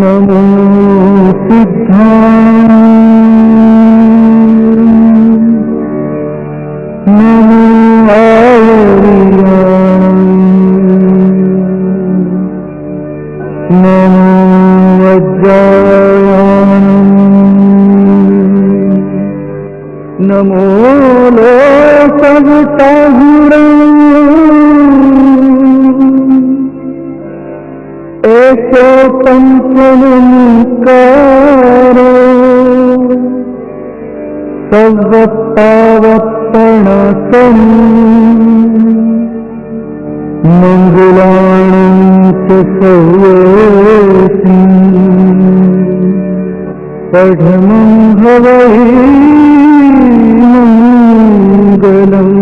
नमो सिद्धाय नमो आर्याय नमो वज्राय नमो ऐसो पंचनकारो सर्वपावत्पणसं मंगलाणं च सर्वेषु पठमं हवै मंगलम्।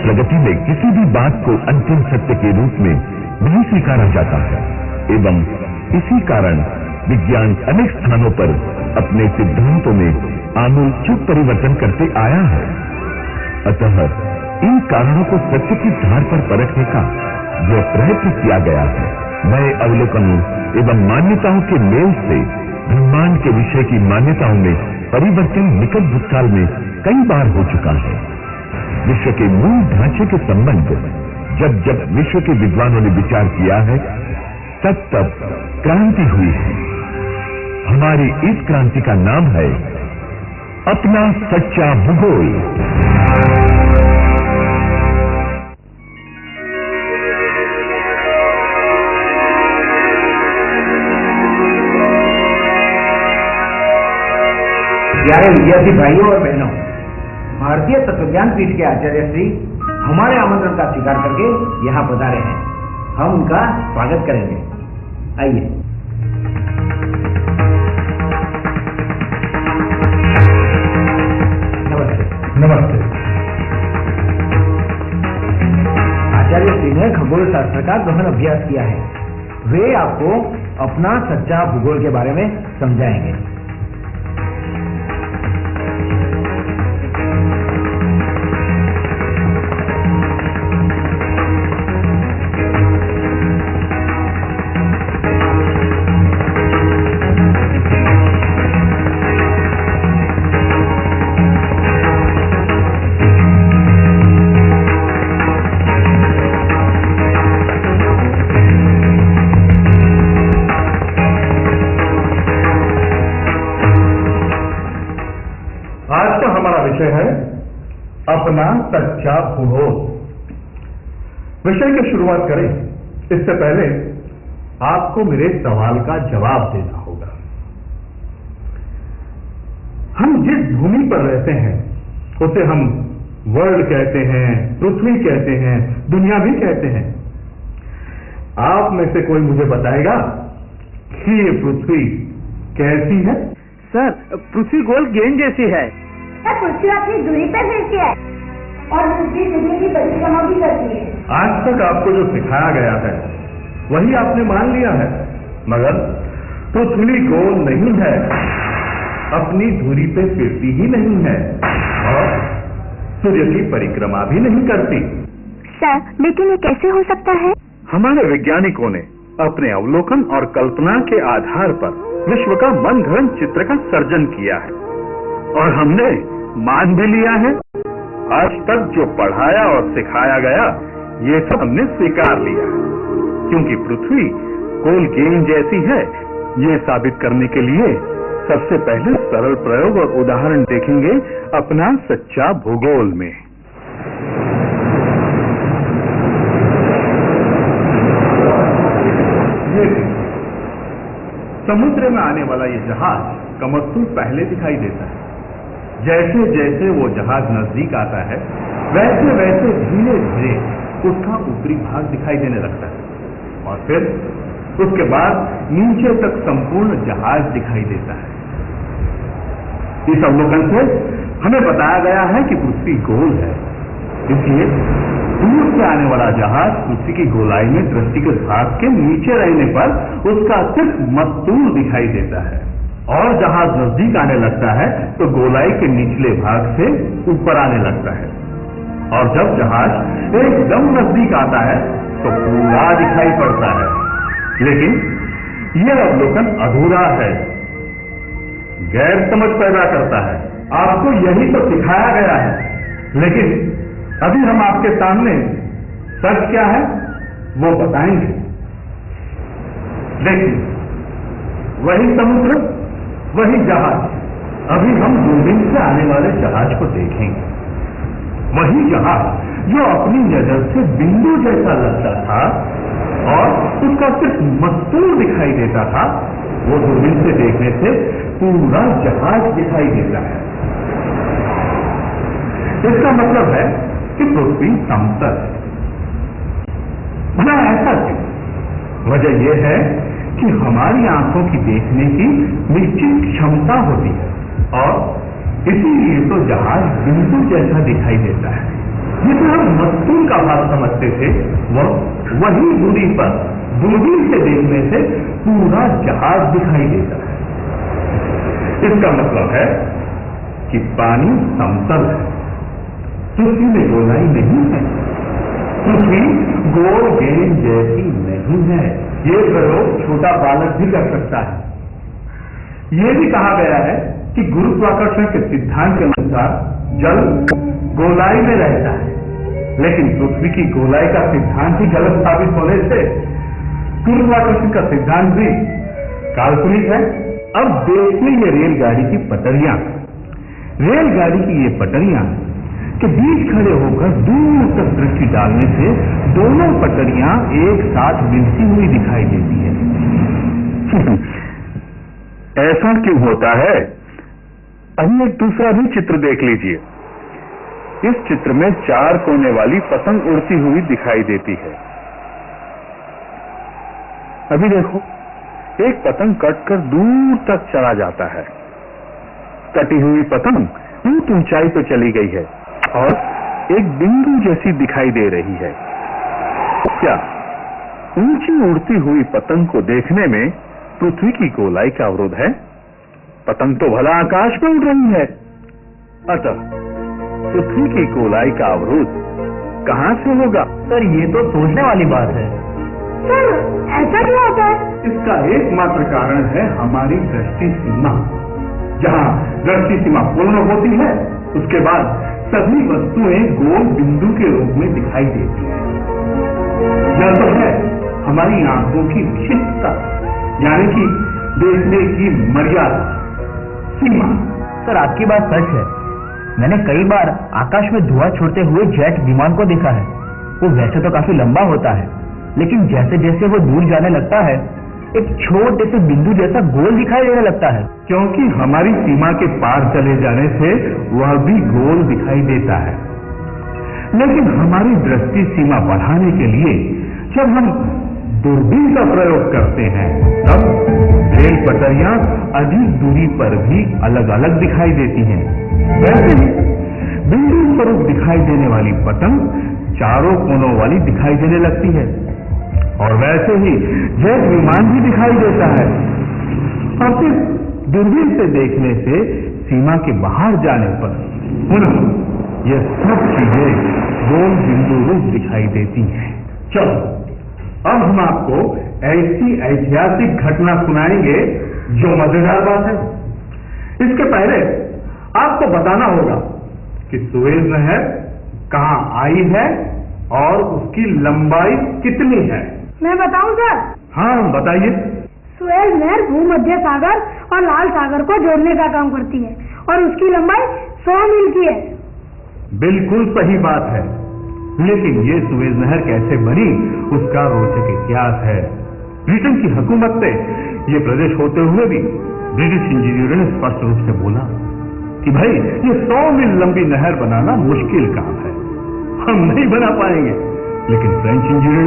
प्रगति में किसी भी बात को अंतिम सत्य के रूप में नहीं स्वीकारा जाता है एवं इसी कारण विज्ञान अनेक स्थानों पर अपने सिद्धांतों में आमूलचूल परिवर्तन करते आया है। अतः इन कारणों को सत्य की धार पर परखने का जो प्रयत्न किया गया है, नए अवलोकनों एवं मान्यताओं के मेल से ब्रह्मांड के विषय की मान्यताओं में परिवर्तन निकट भूतकाल में कई बार हो चुका है। विश्व के मूल ढांचे के संबंध जब जब विश्व के विद्वानों ने विचार किया है, तब तब क्रांति हुई है। हमारी इस क्रांति का नाम है अपना सच्चा भूगोल। प्यारे विद्यार्थी भाइयों और बहनों, भारतीय तत्वज्ञान पीठ के आचार्य श्री हमारे आमंत्रण का स्वीकार करके यहाँ पधारे हैं। हम उनका स्वागत करेंगे। आइए। नमस्ते। नमस्ते। आचार्य श्री ने खगोल शास्त्र का गहन अभ्यास किया है। वे आपको अपना सच्चा भूगोल के बारे में समझाएंगे। विषय है अपना सच्चा भूगोल। विषय की शुरुआत करें इससे पहले आपको मेरे सवाल का जवाब देना होगा। हम जिस भूमि पर रहते हैं उसे हम वर्ल्ड कहते हैं, पृथ्वी कहते हैं, दुनिया भी कहते हैं। आप में से कोई मुझे बताएगा कि ये पृथ्वी कैसी है? सर, पृथ्वी गोल गेंद जैसी है। पृथ्वी अपनी दूरी पर रहती है और दूसरी दुनिया की परिक्रमा भी करती है। आज तक आपको जो सिखाया गया है वही आपने मान लिया है, मगर पृथ्वी गोल नहीं है, अपनी धुरी पे फिरती ही नहीं है और सूर्य की परिक्रमा भी नहीं करती। सर, लेकिन ये कैसे हो सकता है? हमारे वैज्ञानिकों ने अपने अवलोकन और कल्पना के आधार पर विश्व का मनगढ़ंत चित्र का सर्जन किया है और हमने मान भी लिया है। आज तक जो पढ़ाया और सिखाया गया ये सब हमने स्वीकार लिया, क्योंकि पृथ्वी गोल गेंद जैसी है। ये साबित करने के लिए सबसे पहले सरल प्रयोग और उदाहरण देखेंगे अपना सच्चा भूगोल में। समुद्र में आने वाला ये जहाज कमस्तूल पहले दिखाई देता है। जैसे जैसे वो जहाज नजदीक आता है वैसे वैसे धीरे धीरे उसका ऊपरी भाग दिखाई देने लगता है और फिर उसके बाद नीचे तक संपूर्ण जहाज दिखाई देता है। इस अवलोकन से हमें बताया गया है कि पृथ्वी गोल है, इसलिए दूर से आने वाला जहाज पृथ्वी की गोलाई में दृष्टिगत भाग के नीचे रहने पर उसका सिर्फ मस्तूल दिखाई देता है, और जहाज नजदीक आने लगता है तो गोलाई के निचले भाग से ऊपर आने लगता है, और जब जहाज एकदम नजदीक आता है तो पूरा दिखाई पड़ता है। लेकिन यह अवलोकन अधूरा है, गैर समझ पैदा करता है। आपको यही तो सिखाया गया है, लेकिन अभी हम आपके सामने सच क्या है वो बताएंगे। देखिए, वही समुद्र, वही जहाज। अभी हम दूरबीन से आने वाले जहाज को देखेंगे। वही जहाज जो अपनी नजर से बिंदु जैसा लगता था और उसका सिर्फ मस्तूल दिखाई देता था, वो दूरबीन से देखने से पूरा जहाज दिखाई देता है। इसका मतलब है कि पृथ्वी समतल है। भला ऐसा क्यों? वजह यह है कि हमारी आंखों की देखने की निश्चित क्षमता होती है, और इसीलिए तो जहाज बिंदु जैसा दिखाई देता है। जिसे हम मस्तूल का भाग समझते थे, वह वही दूरी पर दूरबीन से देखने से पूरा जहाज दिखाई देता है। इसका मतलब है कि पानी समतल है, पृथ्वी में गोलाई नहीं है, पृथ्वी गोल गेंद जैसी नहीं है। ये प्रयोग छोटा बालक भी कर सकता है। यह भी कहा गया है कि गुरुत्वाकर्षण के सिद्धांत के अनुसार जल गोलाई में रहता है, लेकिन पृथ्वी की गोलाई का सिद्धांत ही गलत साबित होने से गुरुत्वाकर्षण का सिद्धांत भी काल्पनिक है। अब देखिए ये रेलगाड़ी की पटरियां। रेलगाड़ी की ये पटरियां के बीच खड़े होकर दूर तक दृष्टि डालने से दोनों पटरियां एक साथ मिलती हुई दिखाई देती है। ऐसा क्यों होता है? अभी एक दूसरा भी चित्र देख लीजिए। इस चित्र में 4 कोने वाली पतंग उड़ती हुई दिखाई देती है। अभी देखो, एक पतंग कटकर दूर तक चला जाता है। कटी हुई पतंग बहुत ऊंचाई पर चली गई है और एक बिंदु जैसी दिखाई दे रही है। क्या ऊंची उड़ती हुई पतंग को देखने में पृथ्वी की गोलाई का अवरोध है? पतंग तो भला आकाश में उड़ रही है। अतः पृथ्वी की गोलाई का अवरोध कहां से होगा? सर, ये तो सोचने वाली बात है। सर, ऐसा क्यों होता है? इसका एकमात्र कारण है हमारी दृष्टि सीमा। जहां दृष्टि सीमा पूर्ण होती है, उसके बाद सभी वस्तुएं गोल बिंदु के रूप में दिखाई देती हैं। यह तो है हमारी आंखों की विशिष्टता, यानी कि देखने की मर्यादा, सीमा। सर, आपकी बात सच है। मैंने कई बार आकाश में धुआं छोड़ते हुए जेट विमान को देखा है। वो वैसे तो काफी लंबा होता है, लेकिन जैसे जैसे वो दूर जाने लगता है, एक छोटे से बिंदु जैसा गोल दिखाई देने लगता है। क्योंकि हमारी सीमा के पार चले जाने से वह भी गोल दिखाई देता है। लेकिन हमारी दृष्टि सीमा बढ़ाने के लिए जब हम दूरबीन का प्रयोग करते हैं, तब रेल पटरियां अधिक दूरी पर भी अलग अलग दिखाई देती हैं। वैसे ही बिंदु स्वरूप दिखाई देने वाली पतंग 4 कोनों वाली दिखाई देने लगती है, और वैसे ही जेट विमान भी दिखाई देता है। और फिर दूरबीन से देखने से सीमा के बाहर जाने पर पुनः यह सब चीजें गोल बिंदु रूप दिखाई देती हैं। चलो, अब हम आपको ऐसी ऐतिहासिक घटना सुनाएंगे जो मजेदार बात है। इसके पहले आपको बताना होगा कि सुएज नहर कहां आई है और उसकी लंबाई कितनी है। मैं बताऊं सर? हाँ, बताइए। सुएज नहर भूमध्य सागर और लाल सागर को जोड़ने का काम करती है और उसकी लंबाई 100 मील की है। बिल्कुल सही बात है, लेकिन ये सुएज नहर कैसे बनी, उसका रोचक इतिहास है। ब्रिटेन की हुकूमत से ये प्रदेश होते हुए भी ब्रिटिश इंजीनियरों ने स्पष्ट रूप से बोला कि भाई, ये 100 मील लंबी नहर बनाना मुश्किल काम है, हम नहीं बना पाएंगे। लेकिन फ्रेंच इंजीनियर